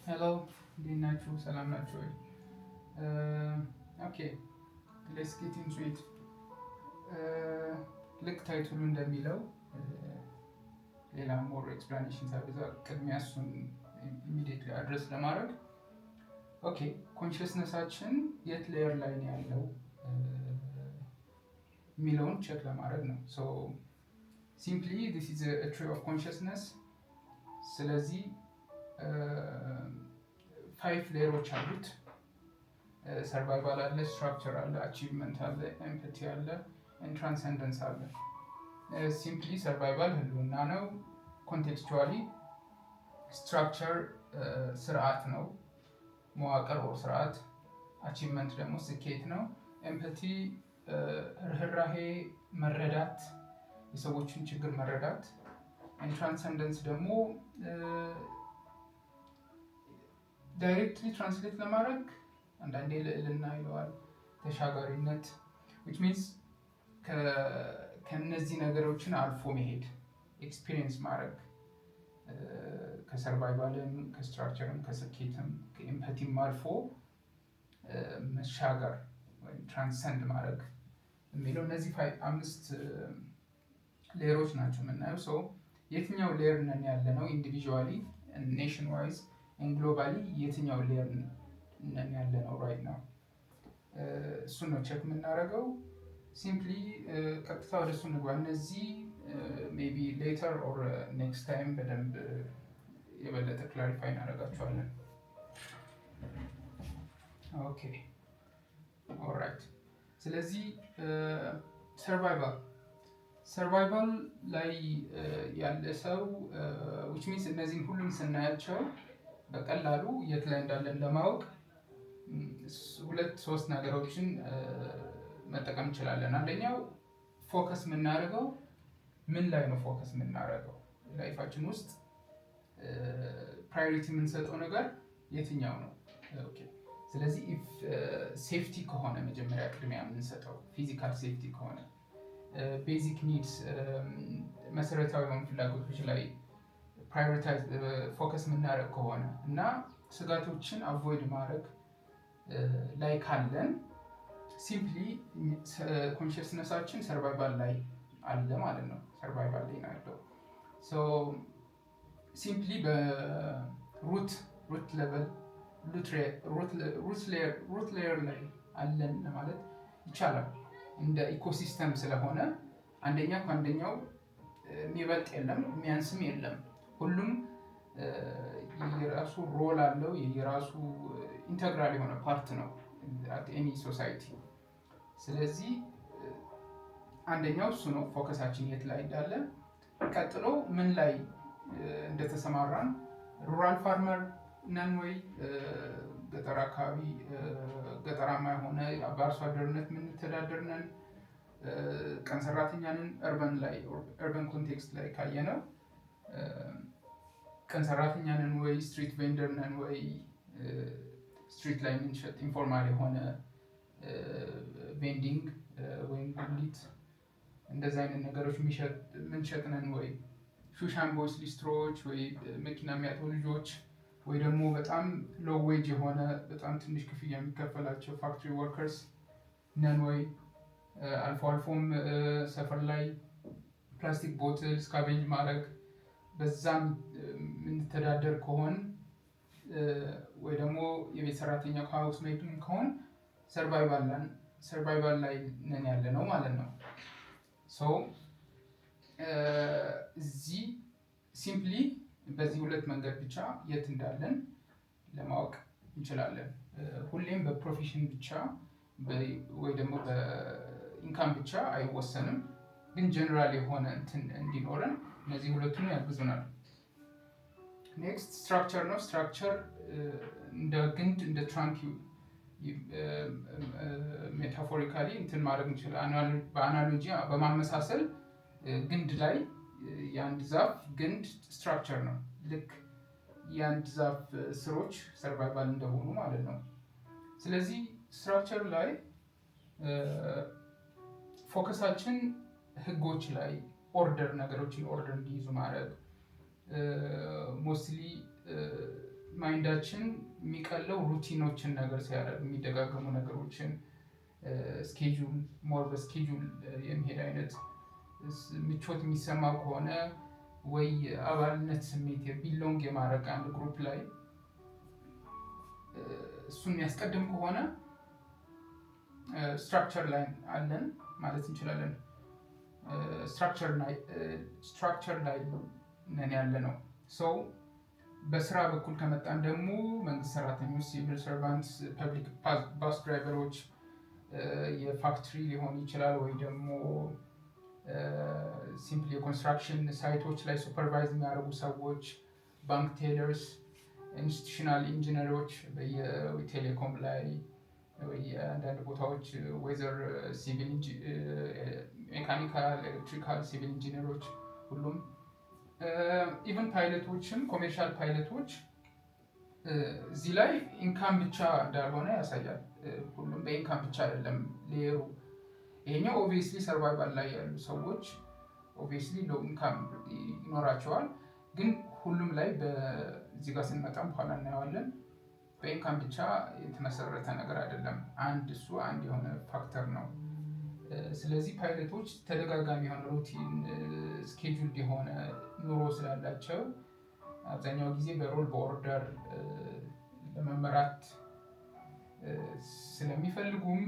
ሄሎ እንዴት ናችሁ? ሰላም ናችሁ ወይ? ኦኬ ሌትስ ጌት ኢንቱ ኢት። ልክ ታይትሉ እንደሚለው ሌላ ሞር ኤክስፕላኔሽን ሳይበዛ ቅድሚያ እሱን ኢሚዲየትሊ አድረስ ለማድረግ ኦኬ ኮንሽስነሳችን የት ሌየር ላይ ነው ያለው የሚለውን ቼክ ለማድረግ ነው። ሶ ሲምፕሊ ዲስ ኢዝ አ ትሪ ኦፍ ኮንሽስነስ። ስለዚህ 5 ሌየሮች አሉት። ሰርቫይቫል አለ፣ ስትራክቸር አለ፣ አቺቭመንት አለ፣ ኤምፓቲ አለ፣ ትራንሰንደንስ አለ። ሲምፕሊ ሰርቫይቫል ህልውና ነው። ኮንቴክስቹዋሊ ስትራክቸር ስርዓት ነው፣ መዋቅር ወር ስርዓት። አቺቭመንት ደግሞ ስኬት ነው። ኤምፓቲ ርህራሄ፣ መረዳት፣ የሰዎችን ችግር መረዳት። ትራንሰንደንስ ደግሞ ዳይሬክትሊ ትራንስሌት ለማድረግ አንዳንዴ ልዕልና ይለዋል፣ ተሻጋሪነት which means ከነዚህ ነገሮችን አልፎ መሄድ፣ ኤክስፒሪየንስ ማድረግ፣ ከሰርቫይቫልም ከስትራክቸርም ከስኬትም ከኤምፓቲም አልፎ መሻገር ወይም ትራንሰንድ ማድረግ የሚለው እነዚህ 5 ሌየሮች ናቸው የምናየው። ሰው የትኛው ሌየር ነን ያለ ነው ኢንዲቪዥዋሊ፣ ኔሽን ዋይዝ፣ ግሎባሊ የትኛው ሌየር ነን ያለ ነው ራይት ነው። እሱን ነው ቼክ የምናደርገው። ሲምፕሊ ቀጥታ ወደ እሱ እንግባ። እነዚህ ሜይ ቢ ሌተር ኦር ኔክስት ታይም በደንብ የበለጠ ክላሪፋይ እናደርጋቸዋለን። ኦኬ ኦልራይት። ስለዚህ ሰርቫይቫል ላይ ያለ ሰው which means እነዚህን ሁሉም ስናያቸው በቀላሉ የት ላይ እንዳለን ለማወቅ 2-3 ነገሮችን መጠቀም እንችላለን። አንደኛው ፎከስ የምናደርገው ምን ላይ ነው? ፎከስ የምናደርገው ላይፋችን ውስጥ ፕራዮሪቲ የምንሰጠው ነገር የትኛው ነው? ኦኬ ስለዚህ ሴፍቲ ከሆነ መጀመሪያ ቅድሚያ የምንሰጠው ፊዚካል ሴፍቲ ከሆነ፣ ቤዚክ ኒድስ መሰረታዊ የሆኑ ፍላጎቶች ላይ ፕራዮሪታይዝ ፎከስ የምናደርግ ከሆነ እና ስጋቶችን አቮይድ ማድረግ ላይ ካለን ሲምፕሊ ኮንሽስነሳችን ሰርቫይቫል ላይ አለ ማለት ነው። ሰርቫይቫል ላይ ነው ያለው። ሶ ሲምፕሊ በሩት ሌቨል ሩት ሌየር ላይ አለን ማለት ይቻላል። እንደ ኢኮሲስተም ስለሆነ አንደኛው ከአንደኛው የሚበልጥ የለም፣ የሚያንስም የለም። ሁሉም የራሱ ሮል አለው፣ የራሱ ኢንተግራል የሆነ ፓርት ነው ኤኒ ሶሳይቲ። ስለዚህ አንደኛው እሱ ነው ፎከሳችን የት ላይ እንዳለ። ቀጥሎ ምን ላይ እንደተሰማራን፣ ሩራል ፋርመር ነን ወይ ገጠር አካባቢ ገጠራማ የሆነ በአርሶ አደርነት የምንተዳደር ነን፣ ቀን ሰራተኛ ነን። እርበን ኮንቴክስት ላይ ካየነው ቀን ሰራተኛ ነን ወይ፣ ስትሪት ቬንደር ነን ወይ፣ ስትሪት ላይ የምንሸጥ ኢንፎርማል የሆነ ቬንዲንግ ወይም ጉሊት እንደዚህ አይነት ነገሮች የምንሸጥ ነን ወይ፣ ሹሻን ቦይስ ሊስትሮዎች ወይ መኪና የሚያጥቡ ልጆች ወይ ደግሞ በጣም ሎው ዌጅ የሆነ በጣም ትንሽ ክፍያ የሚከፈላቸው ፋክትሪ ወርከርስ ነን ወይ፣ አልፎ አልፎም ሰፈር ላይ ፕላስቲክ ቦትል ስካቬንጅ ማድረግ በዛም የምንተዳደር ከሆን ወይ ደግሞ የቤት ሰራተኛ ሃውስ ሜድም ከሆን ሰርቫይቫል ላይ ነን ያለ ነው ማለት ነው። ሶ እዚህ ሲምፕሊ በዚህ 2 መንገድ ብቻ የት እንዳለን ለማወቅ እንችላለን። ሁሌም በፕሮፌሽን ብቻ ወይ ደግሞ በኢንካም ብቻ አይወሰንም፣ ግን ጀነራል የሆነ እንትን እንዲኖረን እነዚህ 2ቱን ያግዙናል። ኔክስት ስትራክቸር ነው። ስትራክቸር እንደ ግንድ እንደ ትራንክ ሜታፎሪካሊ እንትን ማድረግ እንችላለን። በአናሎጂ በማመሳሰል ግንድ ላይ የአንድ ዛፍ ግንድ ስትራክቸር ነው። ልክ የአንድ ዛፍ ስሮች ሰርቫይቫል እንደሆኑ ማለት ነው። ስለዚህ ስትራክቸር ላይ ፎከሳችን ህጎች ላይ ኦርደር፣ ነገሮችን ኦርደር እንዲይዙ ማድረግ፣ ሞስትሊ ማይንዳችን የሚቀለው ሩቲኖችን ነገር ሲያደርግ የሚደጋገሙ ነገሮችን ስኬጁል ሞር በስኬጁል የሚሄድ አይነት ምቾት የሚሰማው ከሆነ ወይ አባልነት ስሜት ቢሎንግ የማድረግ አንድ ግሩፕ ላይ እሱን የሚያስቀድም ከሆነ ስትራክቸር ላይ አለን ማለት እንችላለን። ስትራክቸር ላይ ነን ያለ ነው። ሰው በስራ በኩል ከመጣን ደግሞ መንግስት ሰራተኞች፣ ሲቪል ሰርቫንትስ፣ ፐብሊክ ባስ ድራይቨሮች፣ የፋክትሪ ሊሆን ይችላል ወይ ደግሞ ሲምፕሊ የኮንስትራክሽን ሳይቶች ላይ ሱፐርቫይዝ የሚያደርጉ ሰዎች፣ ባንክ ቴለርስ፣ ኢንስቲቱሽናል ኢንጂነሮች በየቴሌኮም ላይ አንዳንድ ቦታዎች ዌዘር ሲቪል ሜካኒካል፣ ኤሌክትሪካል፣ ሲቪል ኢንጂነሮች ሁሉም ኢቨን ፓይለቶችም ኮሜርሻል ፓይለቶች እዚህ ላይ ኢንካም ብቻ እንዳልሆነ ያሳያል። ሁሉም በኢንካም ብቻ አይደለም ሌየሩ። ይሄኛው ኦብቪየስሊ ሰርቫይቫል ላይ ያሉ ሰዎች ኦብቪየስሊ ሎ ኢንካም ይኖራቸዋል። ግን ሁሉም ላይ በዚህ ጋር ስንመጣም በኋላ እናየዋለን በኢንካም ብቻ የተመሰረተ ነገር አይደለም። እሱ አንድ የሆነ ፋክተር ነው። ስለዚህ ፓይለቶች ተደጋጋሚ የሆነ ሩቲን ስኬጁልድ የሆነ ኑሮ ስላላቸው አብዛኛው ጊዜ በሮል በኦርደር ለመመራት ስለሚፈልጉም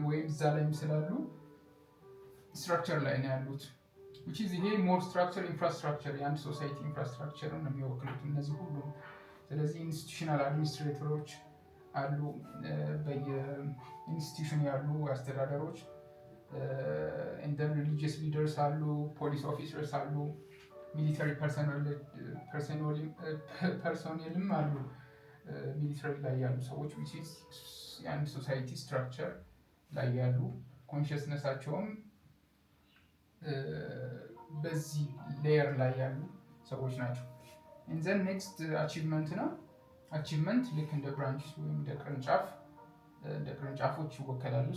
ወይም እዛ ላይም ስላሉ ስትራክቸር ላይ ነው ያሉት። ይሄ ሞር ስትራክቸር ኢንፍራስትራክቸር የአንድ ሶሳይቲ ኢንፍራስትራክቸርን ነው የሚወክሉት እነዚህ ሁሉ። ስለዚህ ኢንስቲቱሽናል አድሚኒስትሬተሮች አሉ፣ በየኢንስቲቱሽን ያሉ አስተዳደሮች፣ እንደን ሪሊጂየስ ሊደርስ አሉ፣ ፖሊስ ኦፊሰርስ አሉ፣ ሚሊተሪ ፐርሶኔልም አሉ፣ ሚሊተሪ ላይ ያሉ ሰዎች የአንድ ሶሳይቲ ስትራክቸር ላይ ያሉ ኮንሽስነሳቸውም በዚህ ሌየር ላይ ያሉ ሰዎች ናቸው። ዘን ኔክስት አቺቭመንት ነው። አቺቭመንት ልክ እንደ ብራንች ወይም እንደ ቅርንጫፎች ይወከላሉ።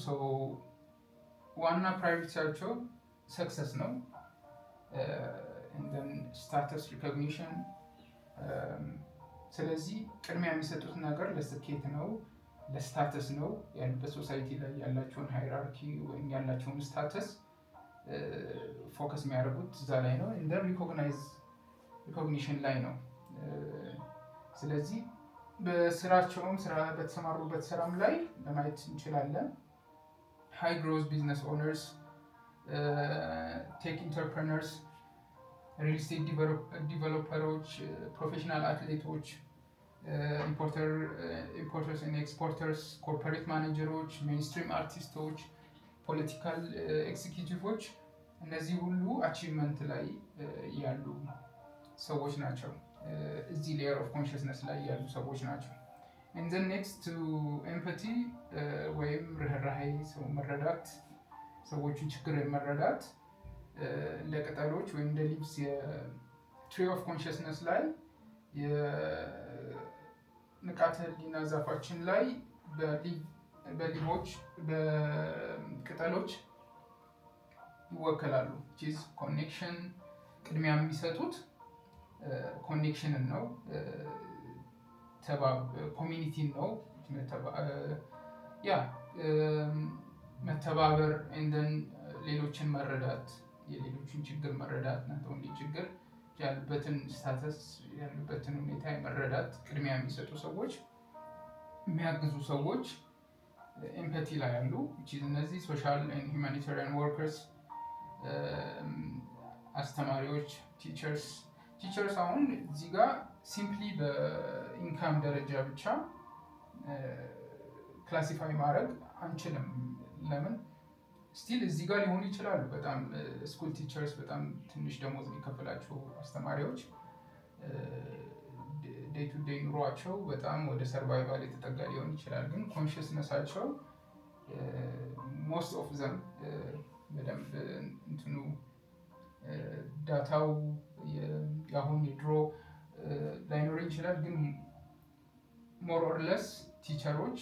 ዋና ፕራዮሪቲያቸው ሰክሰስ ነው። ስታተስ ሪኮግኒሽን። ስለዚህ ቅድሚያ የሚሰጡት ነገር ለስኬት ነው፣ ለስታተስ ነው። ያሉበት ሶሳይቲ ላይ ያላቸውን ሃይራርኪ ወይም ያላቸውን ስታተስ ፎከስ የሚያደርጉት እዛ ላይ ነው። እንደ ሪኮግኒሽን ላይ ነው። ስለዚህ በስራቸውም በተሰማሩበት ስራም ላይ ለማየት እንችላለን። ሃይ ግሮዝ ቢዝነስ ኦነርስ፣ ቴክ ኢንተርፕረነርስ፣ ሪል ስቴት ዲቨሎፐሮች፣ ፕሮፌሽናል አትሌቶች፣ ኢምፖርተርስ ኤንድ ኤክስፖርተርስ፣ ኮርፖሬት ማኔጀሮች፣ ሜንስትሪም አርቲስቶች፣ ፖለቲካል ኤክዚኪዩቲቮች፣ እነዚህ ሁሉ አቺቭመንት ላይ ያሉ ሰዎች ናቸው። እዚህ ሌየር ኦፍ ኮንሽስነስ ላይ ያሉ ሰዎች ናቸው። and then next to empathy ወይም ርህራሄ፣ ሰው መረዳት፣ ሰዎችን ችግር መረዳት። ለቅጠሎች ወይም እንደ ሊቭስ የትሪ ኦፍ ኮንሽስነስ ላይ የንቃተ ህሊና ዛፋችን ላይ በሊቮች በቅጠሎች ይወከላሉ። ኮኔክሽን ቅድሚያ የሚሰጡት ኮኔክሽንን ነው፣ ኮሚኒቲን ነው፣ መተባበር፣ እንደን ሌሎችን መረዳት፣ የሌሎችን ችግር መረዳት፣ ናተወንዲ ችግር ያሉበትን ስታተስ ያሉበትን ሁኔታ መረዳት ቅድሚያ የሚሰጡ ሰዎች፣ የሚያግዙ ሰዎች ኤምፓቲ ላይ ያሉ እነዚህ ሶሻል ኤንድ ሁማኒታሪያን ወርከርስ፣ አስተማሪዎች፣ ቲቸርስ አሁን እዚህ ጋር ሲምፕሊ በኢንካም ደረጃ ብቻ ክላሲፋይ ማድረግ አንችልም። ለምን ስቲል እዚህ ጋር ሊሆኑ ይችላሉ። በጣም ስኩል ቲቸርስ በጣም ትንሽ ደሞዝ የሚከፈላቸው አስተማሪዎች ዴይ ቱ ዴይ ኑሯቸው በጣም ወደ ሰርቫይቫል የተጠጋ ሊሆን ይችላል። ግን ኮንሽስነሳቸው ሞስት ኦፍ ዘም በደንብ እንትኑ ዳታው የአሁን የድሮ ላይኖር ይችላል። ግን ሞር ኦር ለስ ቲቸሮች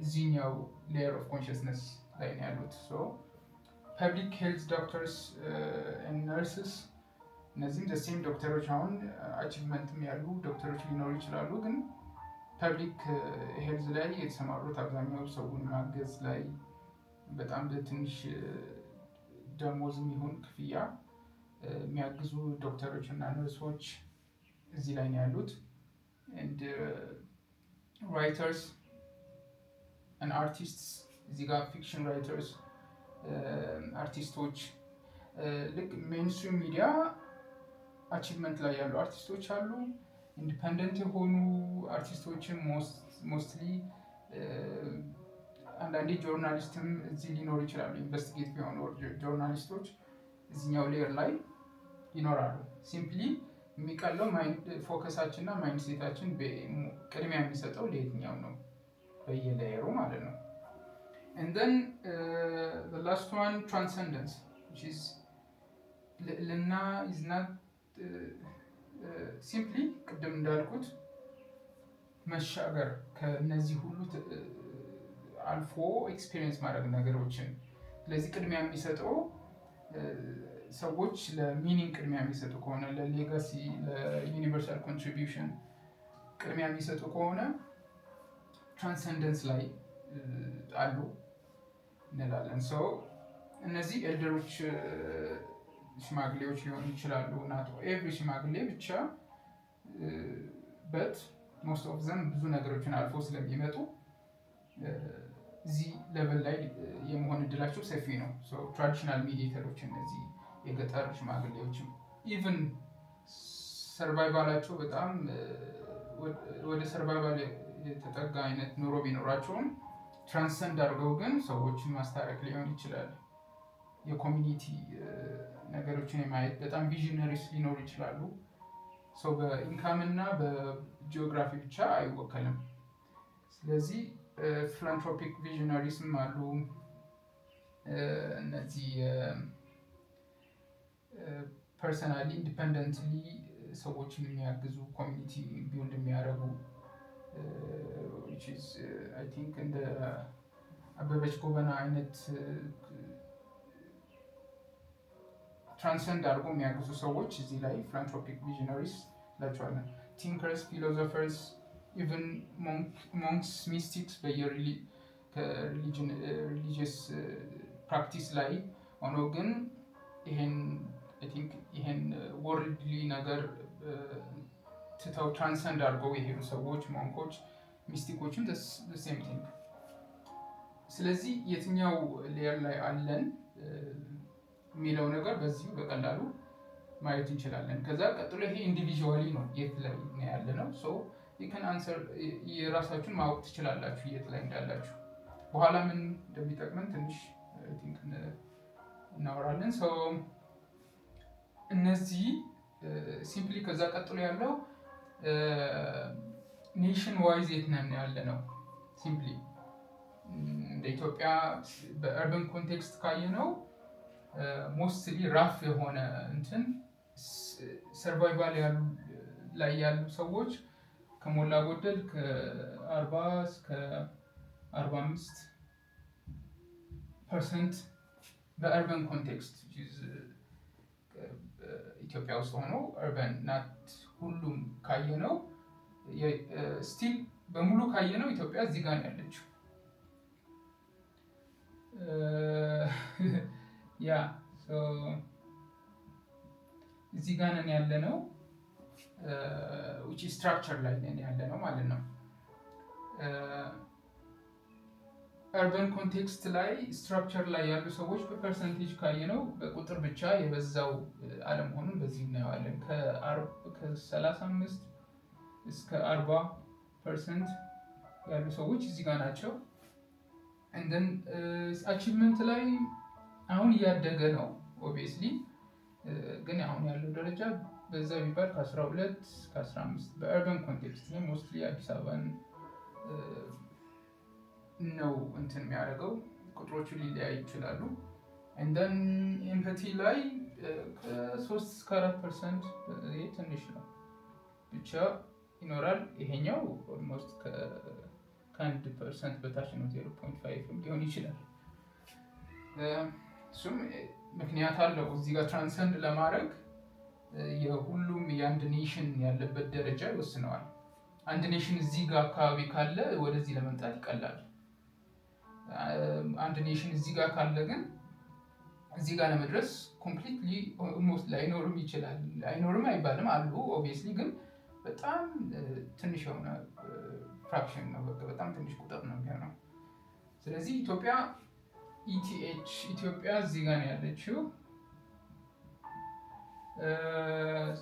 እዚህኛው ሌየር ኦፍ ኮንሽስነስ ላይ ነው ያሉት። ፐብሊክ ሄልዝ ዶክተርስ ኤንድ ነርስስ እነዚህም ዘሴም ዶክተሮች አሁን አቺቭመንትም ያሉ ዶክተሮች ሊኖሩ ይችላሉ፣ ግን ፐብሊክ ሄልዝ ላይ የተሰማሩት አብዛኛው ሰውን ማገዝ ላይ በጣም በትንሽ ደሞዝም ይሁን ክፍያ የሚያግዙ ዶክተሮች እና ነርሶች እዚህ ላይ ነው ያሉት። and writers and artists እዚህ ጋር ፊክሽን ራይተርስ አርቲስቶች ልክ ሜንስትሪም ሚዲያ አቺቭመንት ላይ ያሉ አርቲስቶች አሉ። ኢንዲፐንደንት የሆኑ አርቲስቶችን ሞስትሊ አንዳንዴ ጆርናሊስትም እዚህ ሊኖሩ ይችላሉ። ኢንቨስቲጌቲቭ የሆኑ ጆርናሊስቶች እዚኛው ሌየር ላይ ይኖራሉ። ሲምፕሊ የሚቀለው ፎከሳችን እና ማይንድ ሴታችን ቅድሚያ የሚሰጠው ለየትኛው ነው በየሌየሩ ማለት ነው። and then the last one, transcendence, which is ልዕልና is not simply ቅድም እንዳልኩት መሻገር ከነዚህ ሁሉ አልፎ ኤክስፒሪየንስ ማድረግ ነገሮችን። ስለዚህ ቅድሚያ የሚሰጠው ሰዎች ለሚኒንግ ቅድሚያ የሚሰጡ ከሆነ ለሌጋሲ ለዩኒቨርሳል ኮንትሪቢዩሽን ቅድሚያ የሚሰጡ ከሆነ ትራንሰንደንስ ላይ አሉ እንላለን። ሰው እነዚህ ኤልደሮች ሽማግሌዎች ሊሆኑ ይችላሉ። ናት ኤቭሪ ሽማግሌ ብቻ በት ሞስት ኦፍ ዘም ብዙ ነገሮችን አልፎ ስለሚመጡ እዚህ ሌቨል ላይ የመሆን እድላቸው ሰፊ ነው። ትራዲሽናል ሚዲዬተሮች እነዚህ የገጠር ሽማግሌዎችም ኢቭን ሰርቫይቫላቸው በጣም ወደ ሰርቫይቫል የተጠጋ አይነት ኑሮ ቢኖራቸውም ትራንሰንድ አድርገው ግን ሰዎችን ማስታረቅ ሊሆን ይችላል። የኮሚኒቲ ነገሮችን የማየት በጣም ቪዥነሪስ ሊኖሩ ይችላሉ። ሰው በኢንካም እና በጂኦግራፊ ብቻ አይወከልም። ስለዚህ ፊላንትሮፒክ ቪዥነሪስም አሉ። እነዚህ ፐርሰናሊ ኢንዲፐንደንትሊ ሰዎችን የሚያግዙ ኮሚኒቲ ቢልድ የሚያደርጉ which is I think እንደ አበበች ጎበና አይነት ትራንሰንድ አድርጎ የሚያግዙ ሰዎች እዚህ ላይ ፊላንትሮፒክ ቪዥነሪስ ላቸዋለን። ቲንከርስ፣ ፊሎሶፈርስ፣ ኢቨን ሞንክስ፣ ሚስቲክስ ከሪሊጂየስ ፕራክቲስ ላይ ሆኖ ግን ይሄን ወርልድሊ ነገር ትተው ትራንሰንድ አድርገው የሄዱ ሰዎች ሞንኮች፣ ሚስቲኮችም ሴም ቲንግ። ስለዚህ የትኛው ሌየር ላይ አለን የሚለው ነገር በዚሁ በቀላሉ ማየት እንችላለን። ከዛ ቀጥሎ ይሄ ኢንዲቪዥዋሊ ነው፣ የት ላይ ነው ያለ ነው። የራሳችሁን ማወቅ ትችላላችሁ የት ላይ እንዳላችሁ። በኋላ ምን እንደሚጠቅመን ትንሽ እናወራለን። እነዚህ ሲምፕሊ ከዛ ቀጥሎ ያለው ኔሽን ዋይዝ የት ነን ያለ ነው። ሲምፕሊ እንደ ኢትዮጵያ በአርበን ኮንቴክስት ካየነው ሞስትሊ ራፍ የሆነ ሰርቫይቫል ላይ ያሉ ሰዎች ከሞላ ጎደል ከ40 እስከ 45% በአርበን ኮንቴክስት ኢትዮጵያ ውስጥ ሆኖ አርበን ናት ሁሉም ካየነው ስቲል በሙሉ ካየነው ኢትዮጵያ እዚህ ጋር ነው ያለችው። እዚህ ጋር ነን ያለ ነው። ስትራክቸር ላይ ነን ያለ ነው ማለት ነው። አርበን ኮንቴክስት ላይ ስትራክቸር ላይ ያሉ ሰዎች በፐርሰንቴጅ ካየነው በቁጥር ብቻ የበዛው አለመሆኑን በዚህ እናየዋለን። ከ35 እስከ 40% ያሉ ሰዎች እዚህ ጋር ናቸው። እንደን አቺቭመንት ላይ አሁን እያደገ ነው ኦብቪየስሊ፣ ግን አሁን ያለው ደረጃ በዛ ቢባል ከ12 እስከ 15 በአርበን ኮንቴክስት ነው። ሞስትሊ አዲስ አበባን ነው የሚያደርገው። ቁጥሮቹ ሊለያዩ ይችላሉ። እንደን ኤምፓቲ ላይ ከ3 እስከ 4% ትንሽ ነው ብቻ ይኖራል። ይሄኛው ኦልሞስት ከ1% በታች ነው፣ 0.5 ሊሆን ይችላል። እሱም ምክንያት አለው። እዚህ ጋር ትራንሰንድ ለማድረግ የሁሉም የአንድ ኔሽን ያለበት ደረጃ ይወስነዋል። አንድ ኔሽን እዚህ ጋር አካባቢ ካለ ወደዚህ ለመምጣት ይቀላል። አንድ ኔሽን እዚህ ጋር ካለ ግን እዚህ ጋር ለመድረስ ኮምፕሊትሊ ኦልሞስት ላይኖርም ይችላል። አይኖርም አይባልም አሉ ኦብቪየስሊ፣ ግን በጣም ትንሽ የሆነ ፍራክሽን ነው። በጣም ትንሽ ቁጥር ነው የሚሆነው። ስለዚህ ኢትዮጵያ ኢቲኤች ኢትዮጵያ እዚህ ጋር ነው ያለችው።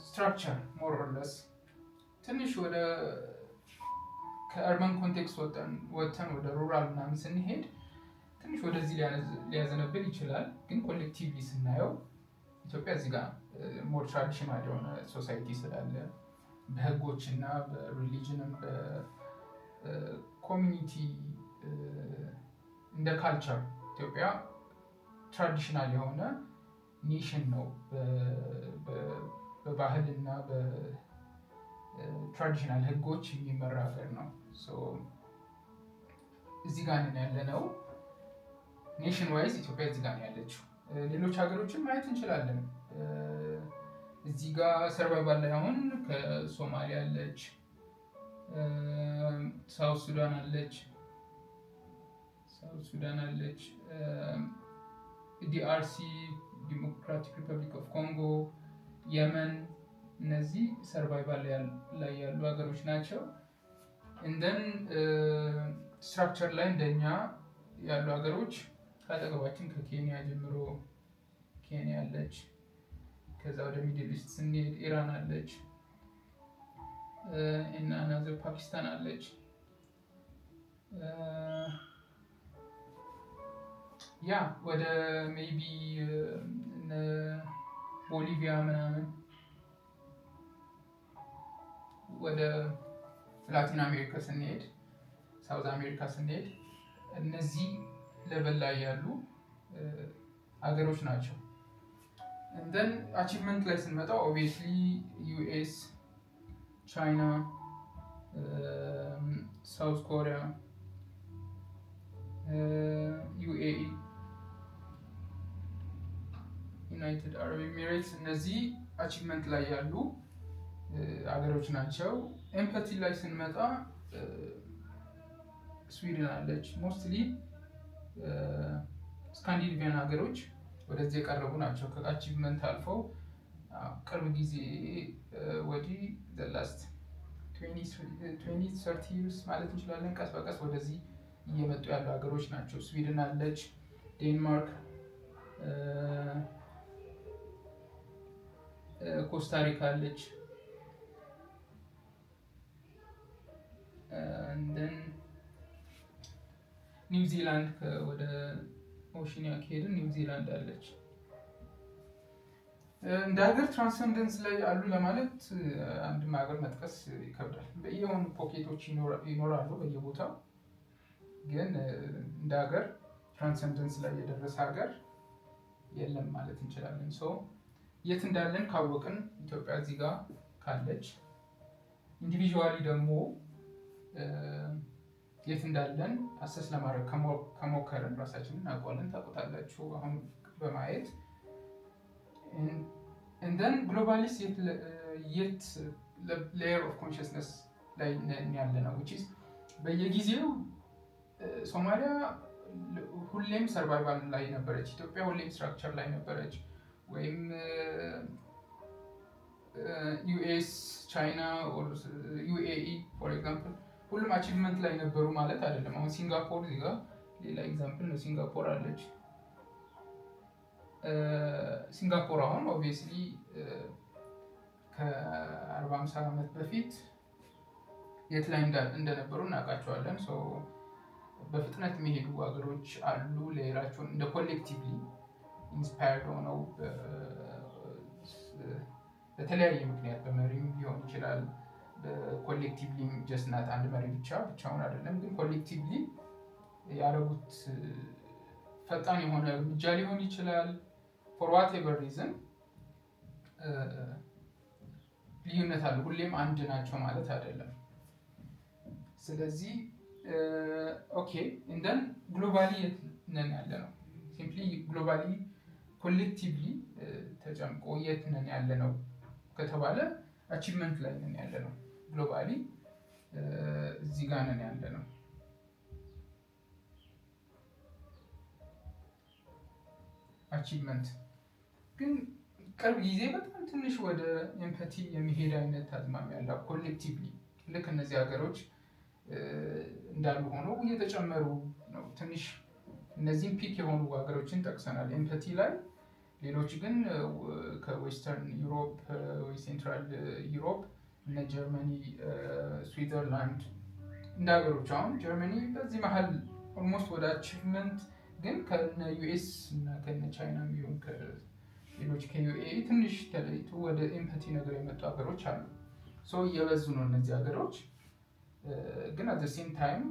ስትራክቸር ሞር ኦር ለስ ትንሽ ወደ ከአርባን ኮንቴክስት ወጥተን ወደ ሩራል ምናምን ስንሄድ ትንሽ ወደዚህ ሊያዘነብል ይችላል። ግን ኮሌክቲቭሊ ስናየው ኢትዮጵያ እዚህ ጋር ሞር ትራዲሽናል የሆነ ሶሳይቲ ስላለ በህጎች እና በሪሊጅንም በኮሚኒቲ እንደ ካልቸር ኢትዮጵያ ትራዲሽናል የሆነ ኔሽን ነው። በባህል እና በትራዲሽናል ህጎች የሚመራ ሀገር ነው። እዚህ ጋር ነን ያለነው። ኔሽን ዋይዝ ኢትዮጵያ እዚህ ጋር ነው ያለችው። ሌሎች ሀገሮችን ማየት እንችላለን። እዚህ ጋር ሰርቫይቫል ላይ አሁን ከሶማሊያ አለች፣ ሳውት ሱዳን አለች፣ ዲአርሲ ዲሞክራቲክ ሪፐብሊክ ኦፍ ኮንጎ፣ የመን፣ እነዚህ ሰርቫይቫል ላይ ያሉ ሀገሮች ናቸው። እንደን ስትራክቸር ላይ እንደኛ ያሉ ሀገሮች ከአጠገባችን ከኬንያ ጀምሮ ኬንያ አለች። ከዛ ወደ ሚድል ኢስት ስንሄድ ኢራን አለች እና ናዘር ፓኪስታን አለች። ያ ወደ ሜቢ ቦሊቪያ ምናምን ወደ ላቲን አሜሪካ ስንሄድ፣ ሳውዝ አሜሪካ ስንሄድ እነዚህ ሌቨል ላይ ያሉ ሀገሮች ናቸው። እንደን አቺቭመንት ላይ ስንመጣ ኦብቪየስሊ ዩኤስ፣ ቻይና፣ ሳውዝ ኮሪያ፣ ዩኤኢ፣ ዩናይትድ አረብ ኤሚሬትስ እነዚህ አቺቭመንት ላይ ያሉ ሀገሮች ናቸው። ኤምፓቲ ላይ ስንመጣ ስዊድን አለች። ሞስትሊ ስካንዲኔቪያን ሀገሮች ወደዚህ የቀረቡ ናቸው። ከአቺቭመንት አልፈው ቅርብ ጊዜ ወዲህ ላስት 20-30 years ማለት እንችላለን ቀስ በቀስ ወደዚህ እየመጡ ያሉ ሀገሮች ናቸው። ስዊድን አለች፣ ዴንማርክ፣ ኮስታሪካ አለች፣ ኒውዚላንድ ወደ ኦሽኒያ ከሄድን ኒውዚላንድ አለች። እንደ ሀገር ትራንሰንደንስ ላይ አሉ ለማለት አንድም ሀገር መጥቀስ ይከብዳል። በየሆኑ ፖኬቶች ይኖራሉ በየቦታው፣ ግን እንደ ሀገር ትራንሰንደንስ ላይ የደረሰ ሀገር የለም ማለት እንችላለን። የት እንዳለን ካወቅን ኢትዮጵያ እዚህ ጋር ካለች፣ ኢንዲቪዥዋሊ ደግሞ የት እንዳለን አሰስ ለማድረግ ከሞከርን ራሳችንን እናውቀዋለን። ታውቁታላችሁ አሁን በማየት እንደን ግሎባሊስ የት ሌየር ኦፍ ኮንሽስነስ ላይ ያለ ነው። በየጊዜው ሶማሊያ ሁሌም ሰርቫይቫል ላይ ነበረች፣ ኢትዮጵያ ሁሌም ስትራክቸር ላይ ነበረች። ወይም ዩኤስ፣ ቻይና፣ ዩኤኢ ፎር ኤግዛምፕል ሁሉም አቺቭመንት ላይ ነበሩ ማለት አይደለም። አሁን ሲንጋፖር እዚህ ጋር ሌላ ኤግዛምፕል ነው። ሲንጋፖር አለች። ሲንጋፖር አሁን ኦብቪየስሊ ከ40-50 ዓመት በፊት የት ላይ እንደነበሩ እናውቃቸዋለን። በፍጥነት የሚሄዱ ሀገሮች አሉ። ሌላቸውን እንደ ኮሌክቲቭሊ ኢንስፓየርድ ሆነው በተለያየ ምክንያት በመሪም ሊሆን ይችላል። በኮሌክቲቭሊ ጀስናት አንድ መሪ ብቻውን አይደለም፣ ግን ኮሌክቲቭሊ ያደረጉት ፈጣን የሆነ እርምጃ ሊሆን ይችላል። ፎር ዋቴቨር ሪዝን ልዩነት አለ። ሁሌም አንድ ናቸው ማለት አይደለም። ስለዚህ ኦኬ እንደን ግሎባሊ የት ነን ያለ ነው። ሲምፕሊ ግሎባሊ ኮሌክቲቭሊ ተጨምቆ የት ነን ያለ ነው ከተባለ አቺቭመንት ላይ ነን ያለ ነው። ግሎባሊ እዚህ ጋር ነን ያለ ነው። አቺቭመንት ግን ቅርብ ጊዜ በጣም ትንሽ ወደ ኤምፓቲ የሚሄድ አይነት አዝማሚያ ያለው ኮሌክቲቭሊ ልክ እነዚህ ሀገሮች እንዳሉ ሆነው እየተጨመሩ ነው። ትንሽ እነዚህም ፒክ የሆኑ ሀገሮችን ጠቅሰናል ኤምፓቲ ላይ። ሌሎች ግን ከዌስተርን ዩሮፕ ወይ ሴንትራል ዩሮፕ እነ ጀርመኒ፣ ስዊዘርላንድ እንደ ሀገሮች አሁን ጀርመኒ በዚህ መሀል ኦልሞስት ወደ አቺቭመንት ግን ከነ ዩኤስ እና ከነ ቻይና የሚሆን ሌሎች ከዩኤኢ ትንሽ ተለይቶ ወደ ኤምፓቲ ነገር የመጡ ሀገሮች አሉ። እየበዙ ነው እነዚህ ሀገሮች። ግን አት ሴም ታይም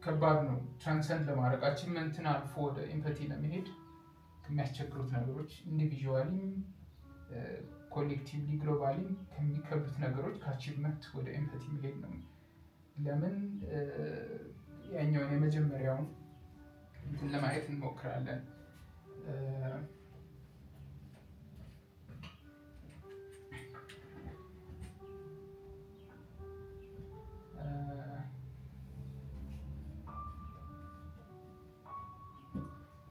ከባድ ነው ትራንሰንድ ለማድረግ አቺቭመንትን አልፎ ወደ ኤምፓቲ ለመሄድ ከሚያስቸግሩት ነገሮች ኢንዲቪዥዋሊም ኮሌክቲቭሊ ግሎባሊ ከሚከብዱት ነገሮች ከአቺቭመንት ወደ ኤምፓቲ መሄድ ነው። ለምን ያኛውን የመጀመሪያውን እንትን ለማየት እንሞክራለን።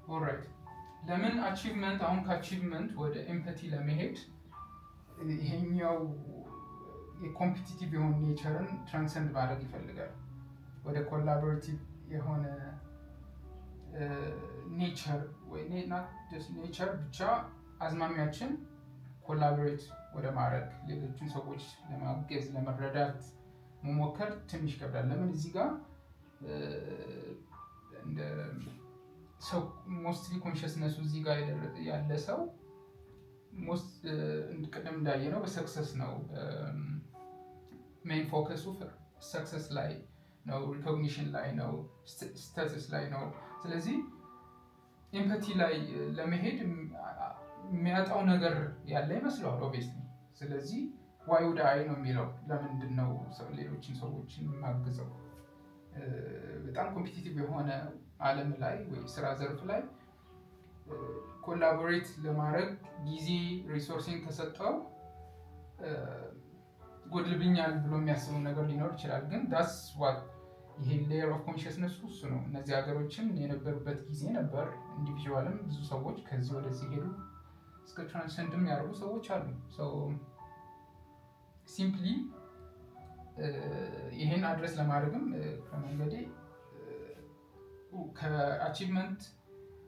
ኦልራይት ለምን አቺቭመንት አሁን ከአቺቭመንት ወደ ኤምፓቲ ለመሄድ ይሄኛው የኮምፒቲቲቭ የሆነ ኔቸርን ትራንሰንድ ማድረግ ይፈልጋል። ወደ ኮላቦሬቲቭ የሆነ ኔቸር ወይ ኔቸር ብቻ አዝማሚያችን ኮላቦሬት ወደ ማድረግ ሌሎችን ሰዎች ለማገዝ ለመረዳት መሞከር ትንሽ ይከብዳል። ለምን እዚህ ጋር እንደ ሰው ሞስትሊ ኮንሽስነሱ እዚህ ጋር ያለ ሰው ቅድም እንዳየነው በሰክሰስ ነው። ሜይን ፎከሱ ሰክሰስ ላይ ነው፣ ሪኮግኒሽን ላይ ነው፣ ስታተስ ላይ ነው። ስለዚህ ኤምፓቲ ላይ ለመሄድ የሚያጣው ነገር ያለ ይመስለዋል ኦብቪየስሊ። ስለዚህ ዋይ ውድ አይ ነው የሚለው። ለምንድን ነው ሌሎችን ሰዎችን ማግዘው? በጣም ኮምፒቲቲቭ የሆነ ዓለም ላይ ወይ ስራ ዘርፍ ላይ ኮላቦሬት ለማድረግ ጊዜ ሪሶርሲን ከሰጠው ጎድልብኛል ብሎ የሚያስበው ነገር ሊኖር ይችላል። ግን ዳስ ዋት ይሄ ሌየር ኦፍ ኮንሽስነስ እሱ ነው። እነዚህ ሀገሮችን የነበሩበት ጊዜ ነበር። ኢንዲቪዥዋልም ብዙ ሰዎች ከዚህ ወደዚህ ሄዱ፣ እስከ ትራንሰንድም ያደርጉ ሰዎች አሉ። ሲምፕሊ ይሄን አድረስ ለማድረግም ከመንገዴ ከአቺቭመንት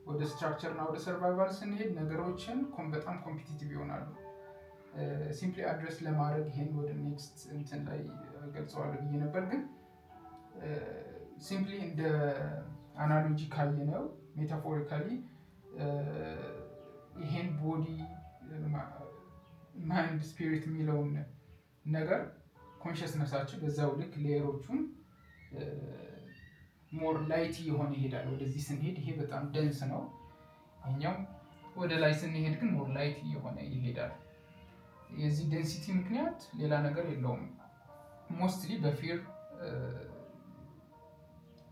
ወደ ስትራክቸር እና ወደ ሰርቫይቫል ስንሄድ ነገሮችን በጣም ኮምፒቲቲቭ ይሆናሉ። ሲምፕሊ አድረስ ለማድረግ ይሄን ወደ ኔክስት እንትን ላይ ገልጸዋለሁ ብዬ ነበር። ግን ሲምፕሊ እንደ አናሎጂ ካየነው ሜታፎሪካሊ ይሄን ቦዲ ማይንድ ስፒሪት የሚለውን ነገር ኮንሽስነሳችን በዛው ልክ ሌየሮቹን ሞር ላይቲ የሆነ ይሄዳል። ወደዚህ ስንሄድ ይሄ በጣም ደንስ ነው፣ ይሄኛው ወደ ላይ ስንሄድ ግን ሞር ላይቲ የሆነ ይሄዳል። የዚህ ዴንሲቲ ምክንያት ሌላ ነገር የለውም። ሞስትሊ በፊር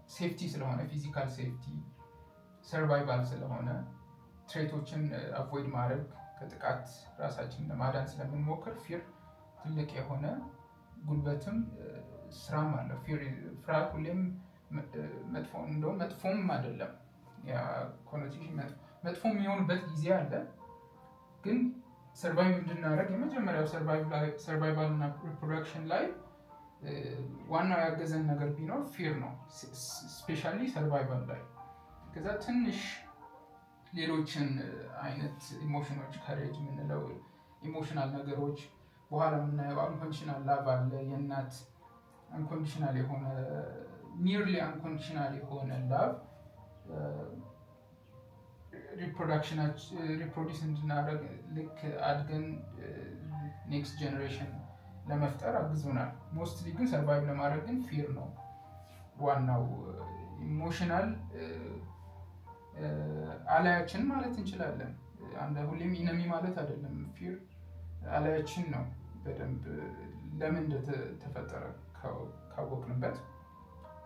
ሴፍቲ ስለሆነ ፊዚካል ሴፍቲ ሰርቫይቫል ስለሆነ ትሬቶችን አቮይድ ማድረግ ከጥቃት ራሳችንን ለማዳን ስለምንሞክር ፊር ትልቅ የሆነ ጉልበትም ስራም አለው። ፍርሃት ሁሌም መጥፎ እንደውም መጥፎም አይደለም። ኮኖቴሽን መጥፎ የሚሆንበት ጊዜ አለ። ግን ሰርቫይቭ እንድናደርግ የመጀመሪያው ሰርቫይቫል እና ሪፕሮዳክሽን ላይ ዋናው ያገዘን ነገር ቢኖር ፊር ነው፣ ስፔሻሊ ሰርቫይቫል ላይ። ከዛ ትንሽ ሌሎችን አይነት ኢሞሽኖች ከሬጅ የምንለው ኢሞሽናል ነገሮች በኋላ የምናየው አንኮንዲሽናል ላቭ አለ። የእናት አንኮንዲሽናል የሆነ ኒርሊ አንኮንዲሽናል የሆነ ላቭ ሪፕሮዲስ እንድናደርግ ልክ አድገን ኔክስት ጀኔሬሽን ለመፍጠር አግዞናል። ሞስትሊ ግን ሰርቫይቭ ለማድረግ ግን ፊር ነው ዋናው ኢሞሽናል አላያችን ማለት እንችላለን። ሁሌም ኢነሚ ማለት አይደለም። ፊር አላያችን ነው በደንብ ለምን እንደተፈጠረ ካወቅንበት።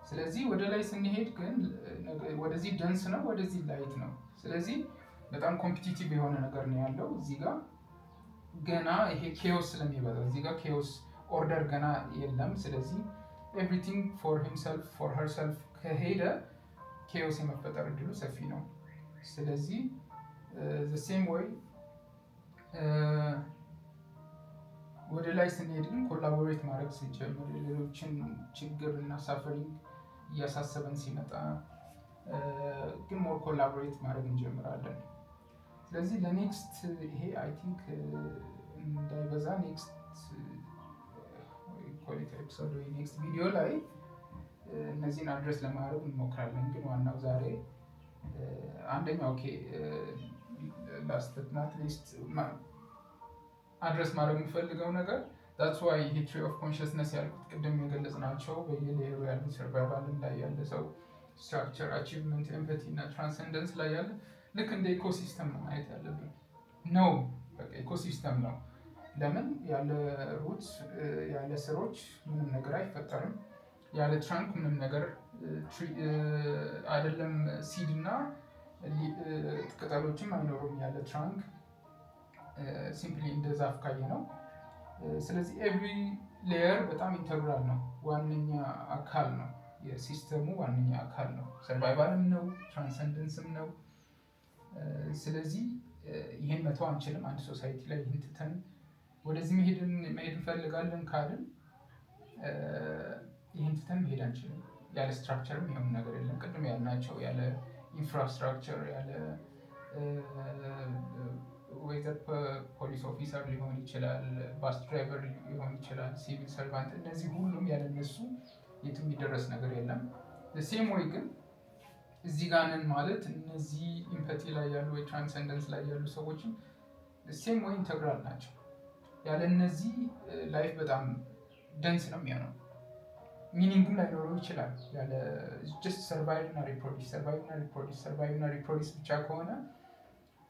ስለዚህ ወደ ላይ ስንሄድ ግን ወደዚህ ደንስ ነው፣ ወደዚህ ላይት ነው። ስለዚህ በጣም ኮምፒቲቲቭ የሆነ ነገር ነው ያለው እዚህ ጋር። ገና ይሄ ኬዎስ ስለሚበዛ እዚህ ጋር ኬዎስ ኦርደር ገና የለም። ስለዚህ ኤቭሪቲንግ ፎር ሂምሰልፍ ፎር ሄርሰልፍ ከሄደ ኬዎስ የመፈጠር እድሉ ሰፊ ነው። ስለዚህ ዘ ሴም ወይ ወደ ላይ ስንሄድ ግን ኮላቦሬት ማድረግ ስንጀምር ሌሎችን ችግር እና ሳፈሪንግ እያሳሰበን ሲመጣ ግን ሞር ኮላቦሬት ማድረግ እንጀምራለን። ስለዚህ ለኔክስት ይሄ አይ ቲንክ እንዳይበዛ ኔክስት ኤፒሶድ ወይ ኔክስት ቪዲዮ ላይ እነዚህን አድረስ ለማድረግ እንሞክራለን። ግን ዋናው ዛሬ አንደኛው ኦኬ ላስት በት ናት ሊስት አድረስ ማድረግ የምፈልገው ነገር that's why ይሄ ትሪ ኦፍ ኮንሽስነስ ያልኩት ቅድም የገለጽናቸው በየሌየሩ ያሉ ሰርቫይቫል ላይ ያለ ሰው ስትራክቸር፣ አቺቭመንት፣ ኤምፓቲ እና ትራንሰንደንስ ላይ ያለ ልክ እንደ ኢኮሲስተም ነው ማየት ያለብን ነው። በቃ ኢኮሲስተም ነው። ለምን ያለ ሩት ያለ ስሮች ምንም ነገር አይፈጠርም። ያለ ትራንክ ምንም ነገር አይደለም። ሲድ እና ቅጠሎችም አይኖሩም ያለ ትራንክ ሲምፕሊ እንደ ዛፍ ካየ ነው። ስለዚህ ኤቭሪ ሌየር በጣም ኢንተግራል ነው፣ ዋነኛ አካል ነው፣ የሲስተሙ ዋነኛ አካል ነው። ሰርቫይቫልም ነው፣ ትራንሰንደንስም ነው። ስለዚህ ይህን መተው አንችልም። አንድ ሶሳይቲ ላይ ይህን ትተን ወደዚህ መሄድ እንፈልጋለን ካልን ይህን ትተን መሄድ አንችልም። ያለ ስትራክቸርም የሆነ ነገር የለም። ቅድም ያልናቸው ያለ ኢንፍራስትራክቸር ያለ ወይዘር ፖሊስ ኦፊሰር ሊሆን ይችላል፣ ባስ ድራይቨር ሊሆን ይችላል፣ ሲቪል ሰርቫንት፣ እነዚህ ሁሉም ያለነሱ የትም የሚደረስ ነገር የለም። ሴም ወይ ግን እዚህ ጋር ነን ማለት እነዚህ ኢምፐቲ ላይ ያሉ ወይ ትራንሰንደንስ ላይ ያሉ ሰዎችም ሴም ወይ ኢንተግራል ናቸው። ያለ እነዚህ ላይፍ በጣም ደንስ ነው የሚሆነው። ሚኒንግም ላይኖረው ይችላል። ያለ ጀስት ሰርቫይቭ እና ሪፕሮዲስ ሰርቫይቭ እና ሪፕሮዲስ ሰርቫይቭ እና ሪፕሮዲስ ብቻ ከሆነ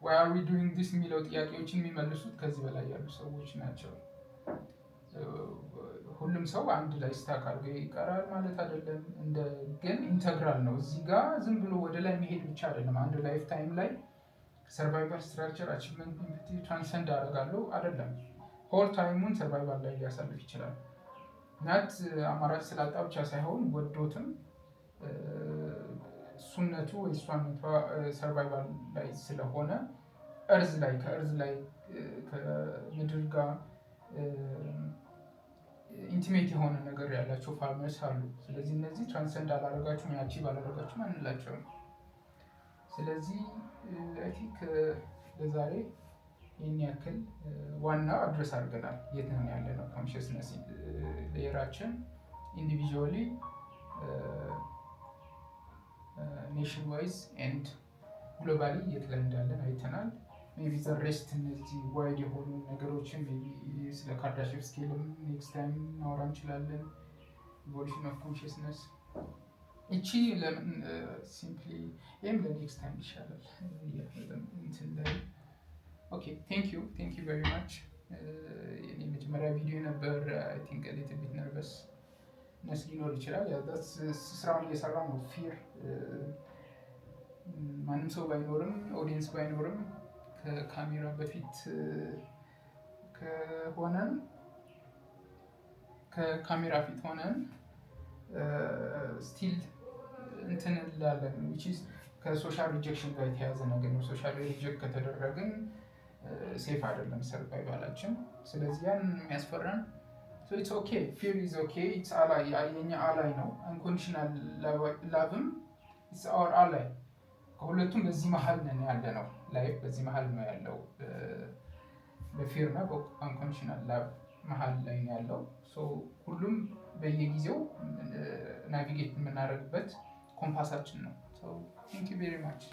why are we doing this የሚለው ጥያቄዎችን የሚመልሱት ከዚህ በላይ ያሉ ሰዎች ናቸው። ሁሉም ሰው አንድ ላይ ስታክ አድርጎ ይቀራል ማለት አይደለም። ግን ኢንተግራል ነው። እዚህ ጋር ዝም ብሎ ወደ ላይ መሄድ ብቻ አይደለም። አንድ ላይፍ ታይም ላይ ሰርቫይቫል፣ ስትራክቸር፣ አቺቭመንት፣ ኢምፓቲ፣ ትራንሰንድ አደርጋለሁ አይደለም። ሆል ታይሙን ሰርቫይቫል ላይ ሊያሳልፍ ይችላል። ናት አማራጭ ስላጣ ብቻ ሳይሆን ወዶትም እሱነቱ ወይ እሷነቷ ሰርቫይቫል ላይ ስለሆነ እርዝ ላይ ከእርዝ ላይ ከምድር ጋር ኢንቲሜት የሆነ ነገር ያላቸው ፋርመርስ አሉ። ስለዚህ እነዚህ ትራንሰንድ አላደረጋችሁም አቺቭ አላደረጋችሁም አንላቸውም። ስለዚህ አይ ቲንክ ለዛሬ ይህን ያክል ዋናው አድረስ አድርገናል። የት ነው ያለ ነው ኮንሽስነስ ሌየራችን ኢንዲቪዥዋሊ ኔሽን ዋይዝ ኤንድ ግሎባሊ የት ላይ እንዳለን አይተናል። ሜቢ ዘ ሬስት እነዚህ ዋይድ የሆኑ ነገሮችን ስለ ካርዳሽፍ ስኬልም ኔክስት ታይም ማውራ እንችላለን። ኢቮሉሽን ኦፍ ኮንሽስነስ እቺ ለምን ሲምፕሊ ይህም ለኔክስት ታይም ይሻላል እንትን ላይ ኦኬ። ቴንክ ዩ ቬሪ ማች። የኔ መጀመሪያ ቪዲዮ ነበር። አይ ቲንክ ሊትል ቢት ነርቨስ ነስ ሊኖር ይችላል። ስራውን እየሰራ ነው። ፊር ማንም ሰው ባይኖርም ኦዲየንስ ባይኖርም ከካሜራ በፊት ከካሜራ ፊት ሆነን ስቲል እንትን እንላለን። which is ከሶሻል ሪጀክሽን ጋር የተያዘ ነገር ነው። ሶሻል ሪጀክት ከተደረግን ሴፍ አይደለም ሰርቫይቫላችን። ስለዚህ ያን የሚያስፈራን so it's okay, fear is okay, it's ally የኛ አላይ ነው። unconditional ላቭም it's our ally። ከሁለቱም በዚህ መሀል ነን ያለ ነው። ላይፍ በዚህ መሀል ነው ያለው። በፊር እና በአንኮንዲሽናል ላቭ መሀል ላይ ነው ያለው። ሁሉም በየጊዜው ናቪጌት የምናደርግበት ኮምፓሳችን ነው። ቴንክ ዩ ቬሪ ማች።